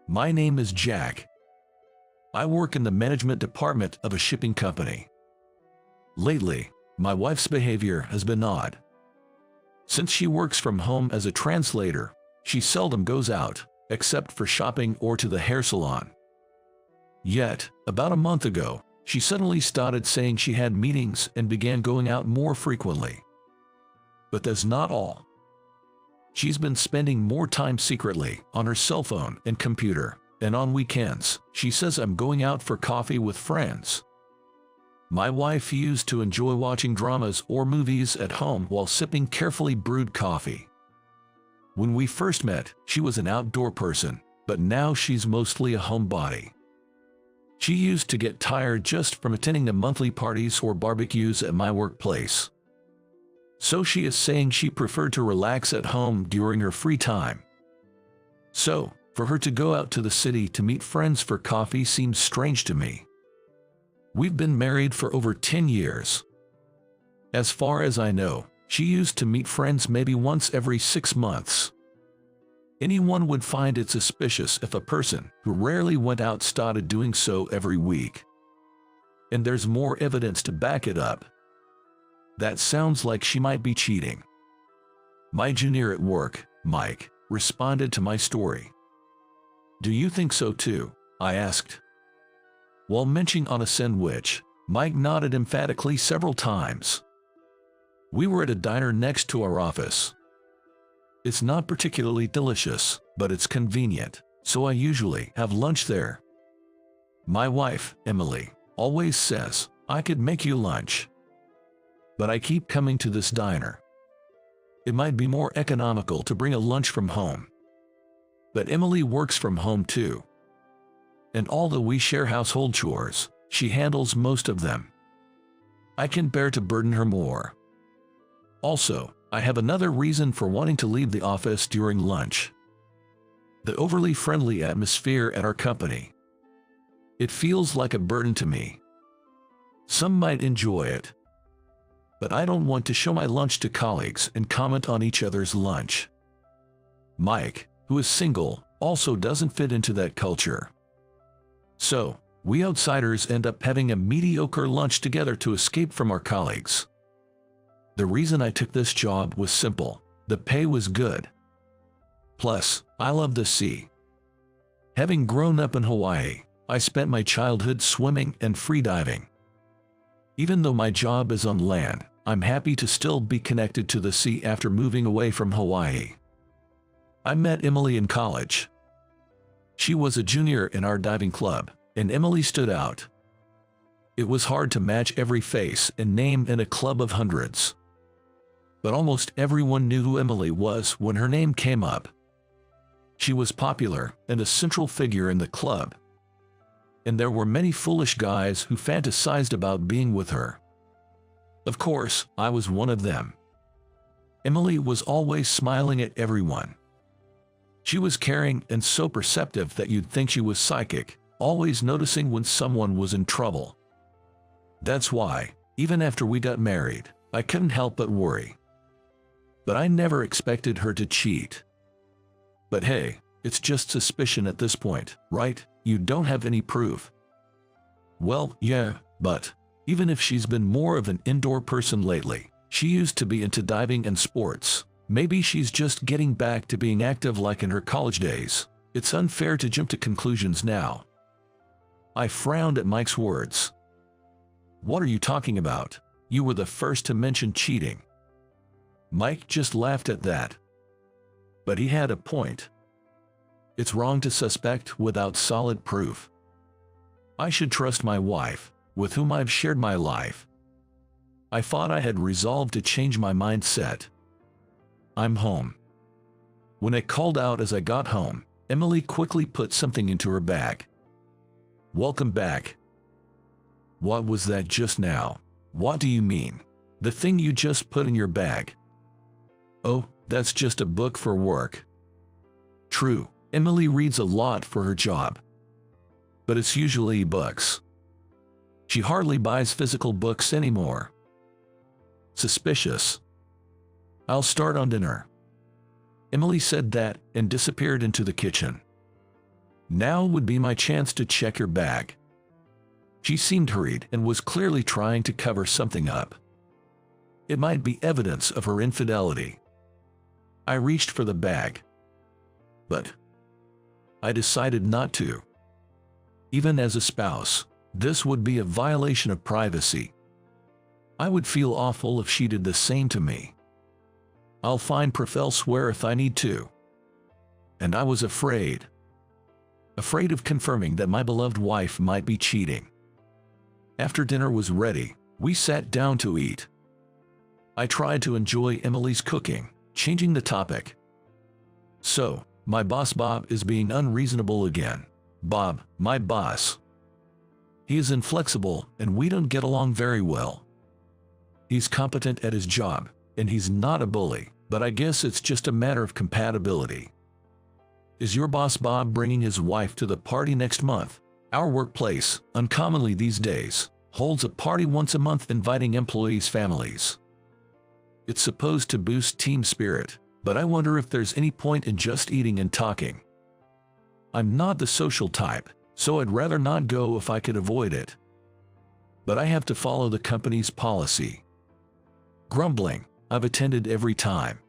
My name is Jack. I work in the management department of a shipping company. Lately, my wife's behavior has been odd. Since she works from home as a translator, she seldom goes out, except for shopping or to the hair salon. Yet, about a month ago, she suddenly started saying she had meetings and began going out more frequently. But that's not all. She's been spending more time secretly on her cell phone and computer, and on weekends, she says I'm going out for coffee with friends. My wife used to enjoy watching dramas or movies at home while sipping carefully brewed coffee. When we first met, she was an outdoor person, but now she's mostly a homebody. She used to get tired just from attending the monthly parties or barbecues at my workplace. So she is saying she preferred to relax at home during her free time. So, for her to go out to the city to meet friends for coffee seems strange to me. We've been married for over 10 years. As far as I know, she used to meet friends maybe once every 6 months. Anyone would find it suspicious if a person who rarely went out started doing so every week. And there's more evidence to back it up. That sounds like she might be cheating. My junior at work, Mike, responded to my story. Do you think so too? I asked. While munching on a sandwich, Mike nodded emphatically several times. We were at a diner next to our office. It's not particularly delicious, but it's convenient, so I usually have lunch there. My wife, Emily, always says, I could make you lunch. But I keep coming to this diner. It might be more economical to bring a lunch from home. But Emily works from home too. And although we share household chores, she handles most of them. I can bear to burden her more. Also, I have another reason for wanting to leave the office during lunch. The overly friendly atmosphere at our company. It feels like a burden to me. Some might enjoy it. But I don't want to show my lunch to colleagues and comment on each other's lunch. Mike, who is single, also doesn't fit into that culture. So, we outsiders end up having a mediocre lunch together to escape from our colleagues. The reason I took this job was simple. The pay was good. Plus, I love the sea. Having grown up in Hawaii, I spent my childhood swimming and freediving. Even though my job is on land, I'm happy to still be connected to the sea after moving away from Hawaii. I met Emily in college. She was a junior in our diving club, and Emily stood out. It was hard to match every face and name in a club of hundreds. But almost everyone knew who Emily was when her name came up. She was popular and a central figure in the club. And there were many foolish guys who fantasized about being with her. Of course, I was one of them. Emily was always smiling at everyone. She was caring and so perceptive that you'd think she was psychic, always noticing when someone was in trouble. That's why, even after we got married, I couldn't help but worry. But I never expected her to cheat. But hey, it's just suspicion at this point, right? You don't have any proof. Well, yeah, but even if she's been more of an indoor person lately, she used to be into diving and sports. Maybe she's just getting back to being active like in her college days. It's unfair to jump to conclusions now. I frowned at Mike's words. What are you talking about? You were the first to mention cheating. Mike just laughed at that. But he had a point. It's wrong to suspect without solid proof. I should trust my wife, with whom I've shared my life. I thought I had resolved to change my mindset. I'm home. When I called out as I got home, Emily quickly put something into her bag. Welcome back. What was that just now? What do you mean? The thing you just put in your bag? Oh, that's just a book for work. True, Emily reads a lot for her job. But it's usually books. She hardly buys physical books anymore. Suspicious. I'll start on dinner. Emily said that and disappeared into the kitchen. Now would be my chance to check your bag. She seemed hurried and was clearly trying to cover something up. It might be evidence of her infidelity. I reached for the bag, but I decided not to. Even as a spouse, this would be a violation of privacy. I would feel awful if she did the same to me. I'll find proof elsewhere if I need to. And I was afraid. Afraid of confirming that my beloved wife might be cheating. After dinner was ready, we sat down to eat. I tried to enjoy Emily's cooking, changing the topic. So, my boss Bob is being unreasonable again. Bob, my boss. He is inflexible and we don't get along very well. He's competent at his job, and he's not a bully, but I guess it's just a matter of compatibility. Is your boss Bob bringing his wife to the party next month? Our workplace, uncommonly these days, holds a party once a month inviting employees' families. It's supposed to boost team spirit, but I wonder if there's any point in just eating and talking. I'm not the social type, so I'd rather not go if I could avoid it. But I have to follow the company's policy. Grumbling, I've attended every time.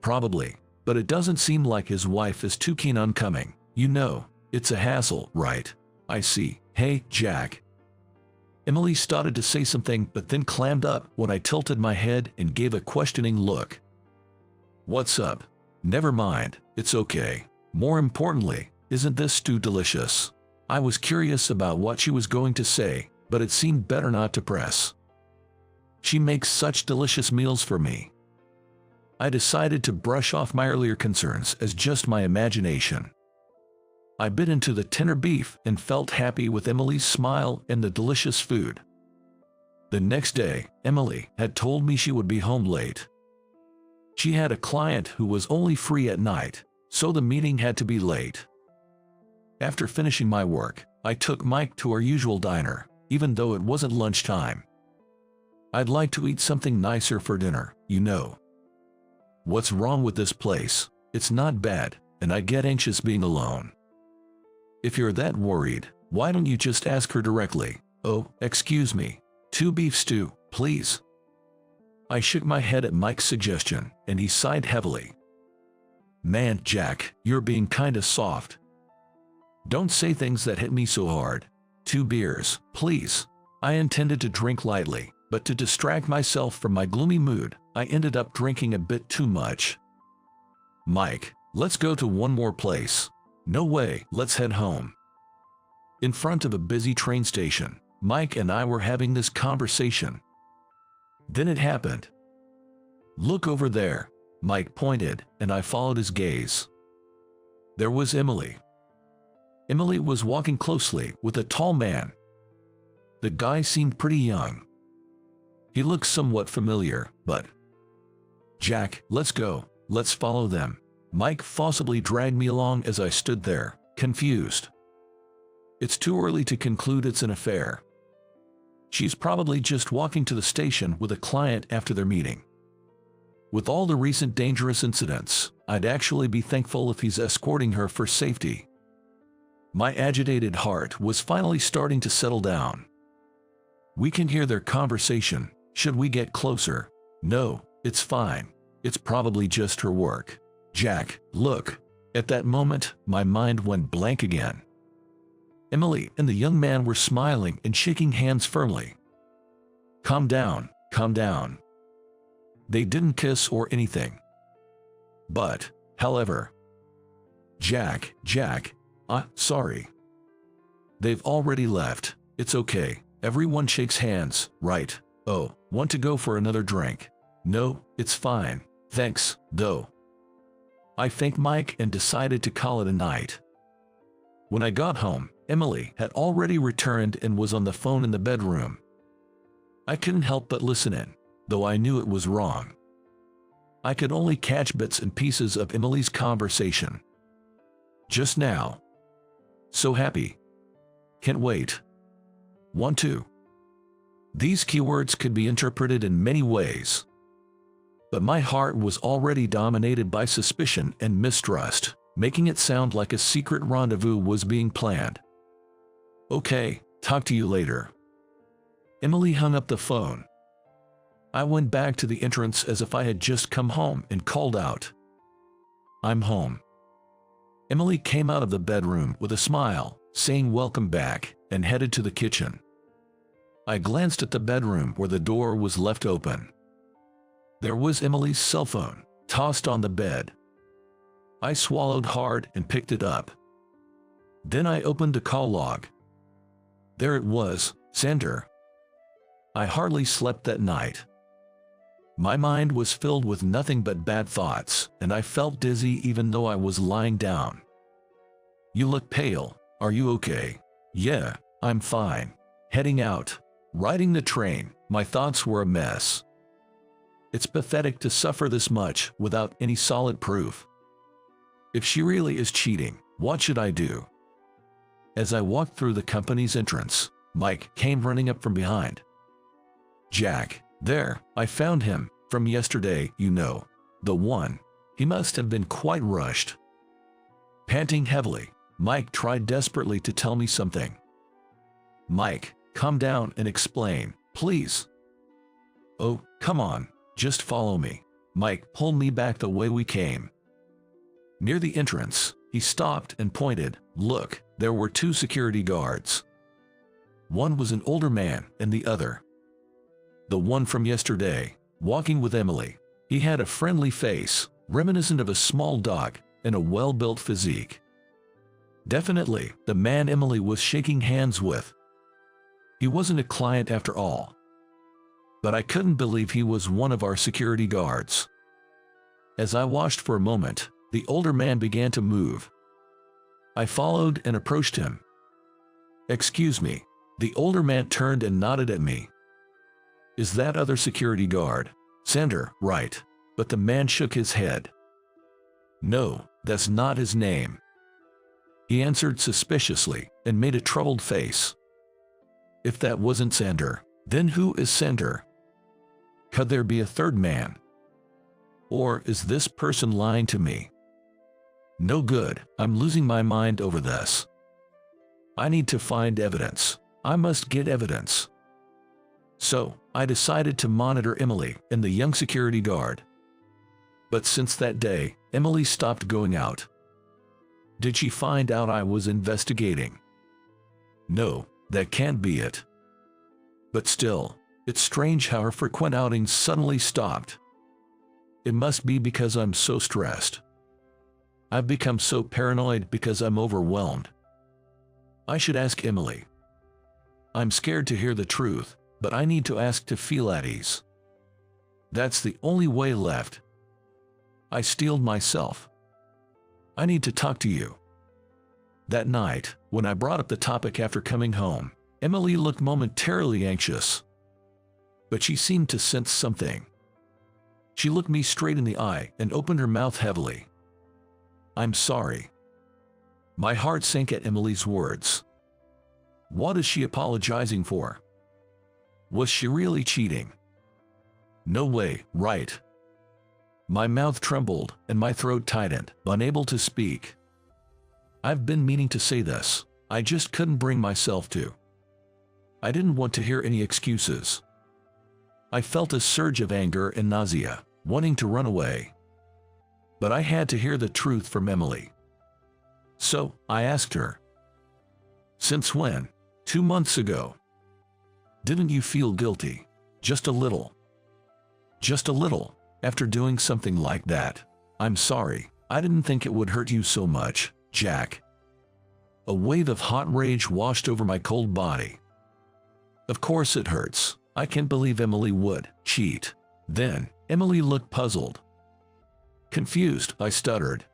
Probably, but it doesn't seem like his wife is too keen on coming. You know, it's a hassle, right? I see. Hey, Jack. Emily started to say something but then clammed up when I tilted my head and gave a questioning look. What's up? Never mind, it's okay. More importantly, isn't this stew delicious? I was curious about what she was going to say, but it seemed better not to press. She makes such delicious meals for me. I decided to brush off my earlier concerns as just my imagination. I bit into the tender beef and felt happy with Emily's smile and the delicious food. The next day, Emily had told me she would be home late. She had a client who was only free at night, so the meeting had to be late. After finishing my work, I took Mike to our usual diner, even though it wasn't lunchtime. I'd like to eat something nicer for dinner, you know. What's wrong with this place? It's not bad, and I get anxious being alone. If you're that worried, why don't you just ask her directly? Oh, excuse me. 2 beef stew, please. I shook my head at Mike's suggestion, and he sighed heavily. Man, Jack, you're being kinda soft. Don't say things that hit me so hard. 2 beers, please. I intended to drink lightly, but to distract myself from my gloomy mood, I ended up drinking a bit too much. Mike, let's go to one more place. No way, let's head home. In front of a busy train station, Mike and I were having this conversation. Then it happened. Look over there, Mike pointed, and I followed his gaze. There was Emily. Emily was walking closely with a tall man. The guy seemed pretty young. He looked somewhat familiar, but... Jack, let's go, let's follow them. Mike forcibly dragged me along as I stood there, confused. It's too early to conclude it's an affair. She's probably just walking to the station with a client after their meeting. With all the recent dangerous incidents, I'd actually be thankful if he's escorting her for safety. My agitated heart was finally starting to settle down. We can hear their conversation. Should we get closer? No, it's fine. It's probably just her work. Jack, look. At that moment, my mind went blank again. Emily and the young man were smiling and shaking hands firmly. Calm down, calm down. They didn't kiss or anything. But, however... Jack, sorry. They've already left. It's okay. Everyone shakes hands, right? Oh, want to go for another drink? No, it's fine. Thanks, though. I thanked Mike and decided to call it a night. When I got home, Emily had already returned and was on the phone in the bedroom. I couldn't help but listen in, though I knew it was wrong. I could only catch bits and pieces of Emily's conversation. Just now. So happy. Can't wait. Want to. These keywords could be interpreted in many ways. But my heart was already dominated by suspicion and mistrust. making it sound like a secret rendezvous was being planned. Okay, talk to you later. Emily hung up the phone. I went back to the entrance as if I had just come home and called out, "I'm home." Emily came out of the bedroom with a smile, saying welcome back, and headed to the kitchen. I glanced at the bedroom where the door was left open. There was Emily's cell phone, tossed on the bed. I swallowed hard and picked it up. Then I opened the call log. There it was, sender. I hardly slept that night. My mind was filled with nothing but bad thoughts, and I felt dizzy even though I was lying down. "You look pale. Are you okay?" "Yeah, I'm fine." Heading out. Riding the train, my thoughts were a mess. It's pathetic to suffer this much without any solid proof. If she really is cheating, what should I do? As I walked through the company's entrance, Mike came running up from behind. "Jack, there, I found him, from yesterday, you know, the one." He must have been quite rushed. Panting heavily, Mike tried desperately to tell me something. "Mike, calm down and explain, please." "Oh, come on, just follow me." Mike pulled me back the way we came. Near the entrance, he stopped and pointed. Look, there were two security guards. One was an older man and the other, the one from yesterday, walking with Emily. He had a friendly face, reminiscent of a small dog, and a well-built physique. Definitely the man Emily was shaking hands with. He wasn't a client after all. But I couldn't believe he was one of our security guards. As I watched for a moment, the older man began to move. I followed and approached him. "Excuse me." The older man turned and nodded at me. "Is that other security guard?" "Sender, right." But the man shook his head. "No, that's not his name." He answered suspiciously and made a troubled face. "If that wasn't Sender, then who is Sender? Could there be a third man? Or is this person lying to me? No good, I'm losing my mind over this. I need to find evidence. I must get evidence." So, I decided to monitor Emily and the young security guard. But since that day, Emily stopped going out. Did she find out I was investigating? No, that can't be it. But still, it's strange how her frequent outings suddenly stopped. It must be because I'm so stressed. I've become so paranoid because I'm overwhelmed. I should ask Emily. I'm scared to hear the truth, but I need to ask to feel at ease. That's the only way left. I steeled myself. I need to talk to you. That night, when I brought up the topic after coming home, Emily looked momentarily anxious. But she seemed to sense something. She looked me straight in the eye and opened her mouth heavily. "I'm sorry." My heart sank at Emily's words. What is she apologizing for? Was she really cheating? No way, right? My mouth trembled and my throat tightened, unable to speak. I've been meaning to say this, I just couldn't bring myself to. I didn't want to hear any excuses. I felt a surge of anger and nausea, wanting to run away. But I had to hear the truth from Emily. So, I asked her. "Since when?" "2 months ago." "Didn't you feel guilty? Just a little?" "Just a little, after doing something like that." "I'm sorry, I didn't think it would hurt you so much, Jack." A wave of hot rage washed over my cold body. Of course it hurts. I can't believe Emily would cheat. Then, Emily looked puzzled. Confused, I stuttered.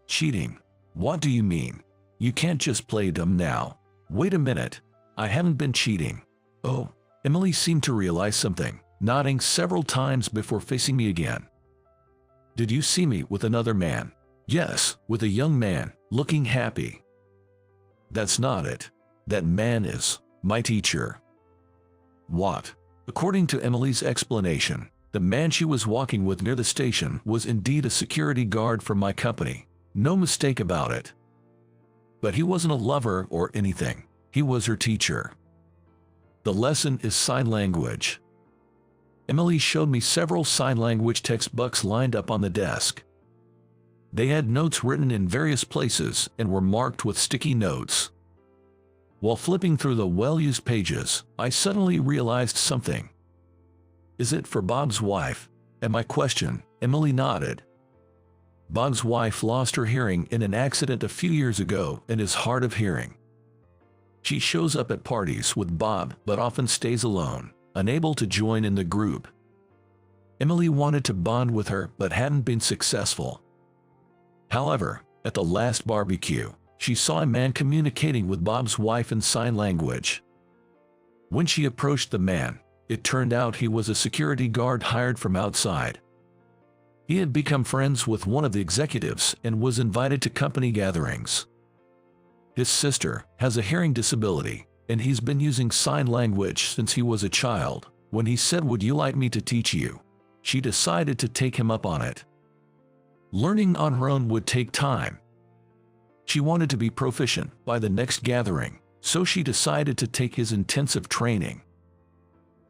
"Cheating? What do you mean? You can't just play dumb now." "Wait a minute. I haven't been cheating." "Oh." Emily seemed to realize something, nodding several times before facing me again. "Did you see me with another man?" "Yes, with a young man, looking happy." "That's not it. That man is my teacher." "What?" According to Emily's explanation, the man she was walking with near the station was indeed a security guard from my company. No mistake about it. But he wasn't a lover or anything. He was her teacher. The lesson is sign language. Emily showed me several sign language textbooks lined up on the desk. They had notes written in various places and were marked with sticky notes. While flipping through the well-used pages, I suddenly realized something. "Is it for Bob's wife?" At my question, Emily nodded. Bob's wife lost her hearing in an accident a few years ago and is hard of hearing. She shows up at parties with Bob but often stays alone, unable to join in the group. Emily wanted to bond with her but hadn't been successful. However, at the last barbecue, she saw a man communicating with Bob's wife in sign language. When she approached the man, it turned out he was a security guard hired from outside. He had become friends with one of the executives and was invited to company gatherings. His sister has a hearing disability, and he's been using sign language since he was a child. When he said, "Would you like me to teach you?" she decided to take him up on it. Learning on her own would take time. She wanted to be proficient by the next gathering, so she decided to take his intensive training.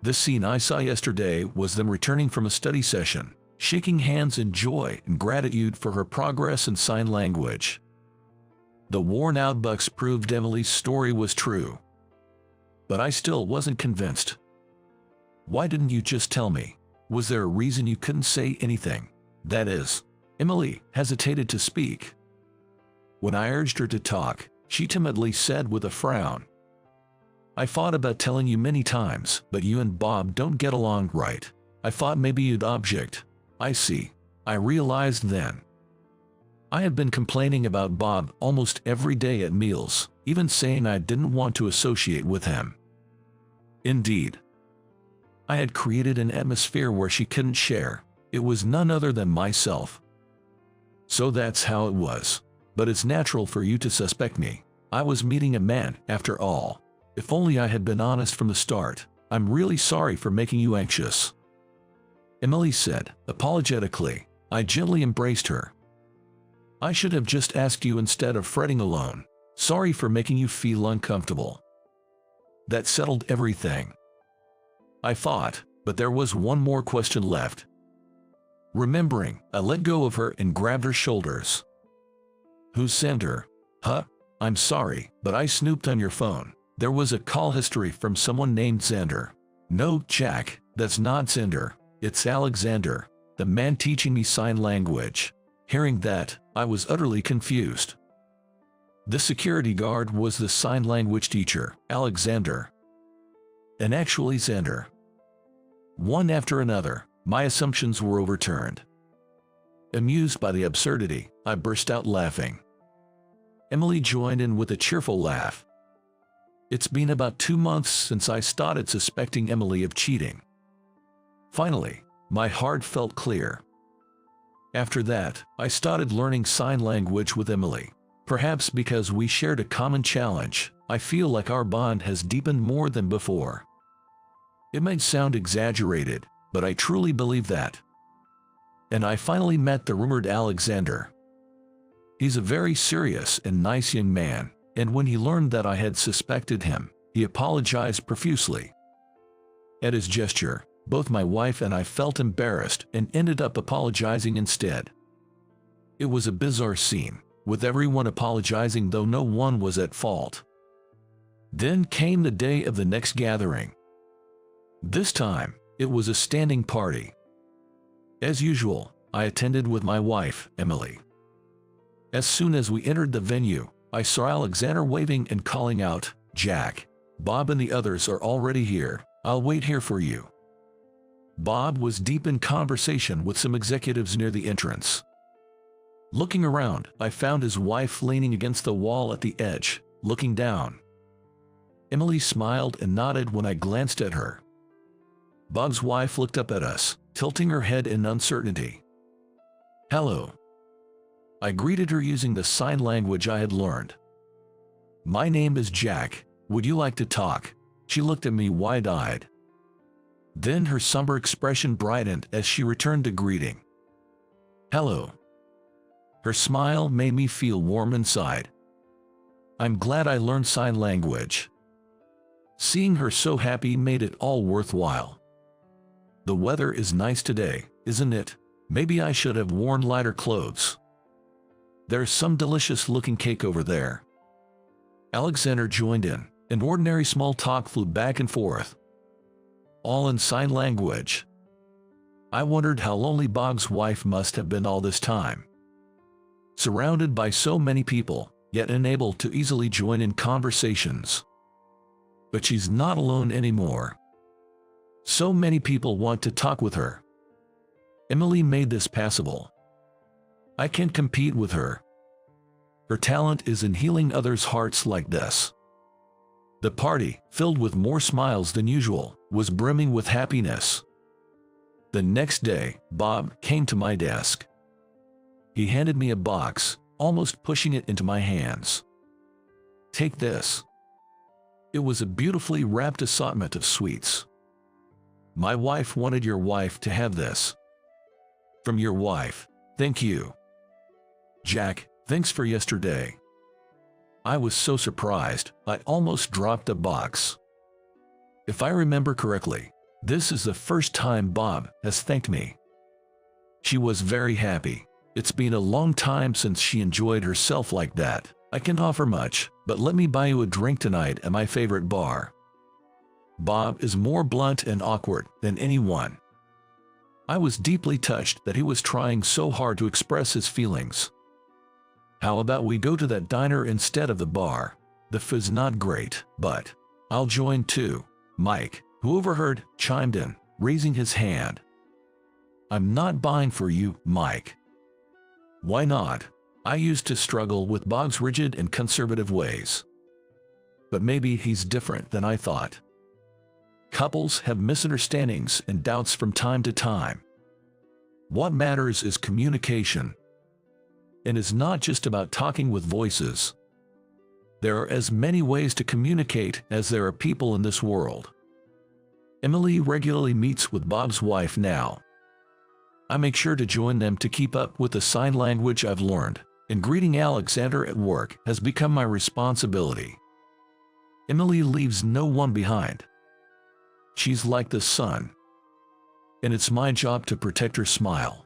The scene I saw yesterday was them returning from a study session, shaking hands in joy and gratitude for her progress in sign language. The worn-out bucks proved Emily's story was true. But I still wasn't convinced. "Why didn't you just tell me? Was there a reason you couldn't say anything?" That is, Emily hesitated to speak. When I urged her to talk, she timidly said with a frown, "I thought about telling you many times, but you and Bob don't get along right. I thought maybe you'd object." "I see," I realized then. I had been complaining about Bob almost every day at meals, even saying I didn't want to associate with him. Indeed, I had created an atmosphere where she couldn't share. It was none other than myself. So that's how it was. But it's natural for you to suspect me. I was meeting a man, after all. If only I had been honest from the start. I'm really sorry for making you anxious," Emily said, apologetically. I gently embraced her. "I should have just asked you instead of fretting alone. Sorry for making you feel uncomfortable." That settled everything, I thought, but there was one more question left. Remembering, I let go of her and grabbed her shoulders. "Who's Xander?" "Huh? I'm sorry, but I snooped on your phone. There was a call history from someone named Xander." "No, Jack, that's not Xander. It's Alexander, the man teaching me sign language." Hearing that, I was utterly confused. The security guard was the sign language teacher, Alexander. And actually Xander. One after another, my assumptions were overturned. Amused by the absurdity, I burst out laughing. Emily joined in with a cheerful laugh. It's been about 2 months since I started suspecting Emily of cheating. Finally, my heart felt clear. After that, I started learning sign language with Emily. Perhaps because we shared a common challenge, I feel like our bond has deepened more than before. It might sound exaggerated, but I truly believe that. And I finally met the rumored Alexander. He's a very serious and nice young man, and when he learned that I had suspected him, he apologized profusely. At his gesture, both my wife and I felt embarrassed and ended up apologizing instead. It was a bizarre scene, with everyone apologizing though no one was at fault. Then came the day of the next gathering. This time, it was a standing party. As usual, I attended with my wife, Emily. As soon as we entered the venue, I saw Alexander waving and calling out, "Jack, Bob and the others are already here. I'll wait here for you." Bob was deep in conversation with some executives near the entrance. Looking around, I found his wife leaning against the wall at the edge, looking down. Emily smiled and nodded when I glanced at her. Bob's wife looked up at us, tilting her head in uncertainty. "Hello." I greeted her using the sign language I had learned. "My name is Jack. Would you like to talk?" She looked at me wide-eyed. Then her somber expression brightened as she returned the greeting. "Hello." Her smile made me feel warm inside. I'm glad I learned sign language. Seeing her so happy made it all worthwhile. The weather is nice today, isn't it? Maybe I should have worn lighter clothes. There's some delicious-looking cake over there. Alexander joined in, and ordinary small talk flew back and forth, all in sign language. I wondered how lonely Bob's wife must have been all this time. Surrounded by so many people, yet unable to easily join in conversations. But she's not alone anymore. So many people want to talk with her. Emily made this passable. I can't compete with her. Her talent is in healing others' hearts like this. The party, filled with more smiles than usual, was brimming with happiness. The next day, Bob came to my desk. He handed me a box, almost pushing it into my hands. Take this. It was a beautifully wrapped assortment of sweets. My wife wanted your wife to have this. From your wife, thank you. Jack, thanks for yesterday. I was so surprised, I almost dropped the box. If I remember correctly, this is the first time Bob has thanked me. She was very happy. It's been a long time since she enjoyed herself like that. I can't offer much, but let me buy you a drink tonight at my favorite bar. Bob is more blunt and awkward than anyone. I was deeply touched that he was trying so hard to express his feelings. How about we go to that diner instead of the bar? The food's not great, but I'll join too. Mike, who overheard, chimed in, raising his hand. I'm not buying for you, Mike. Why not? I used to struggle with Bob's rigid and conservative ways. But maybe he's different than I thought. Couples have misunderstandings and doubts from time to time. What matters is communication. And it's not just about talking with voices. There are as many ways to communicate as there are people in this world. Emily regularly meets with Bob's wife now. I make sure to join them to keep up with the sign language I've learned, and greeting Alexander at work has become my responsibility. Emily leaves no one behind. She's like the sun, and it's my job to protect her smile.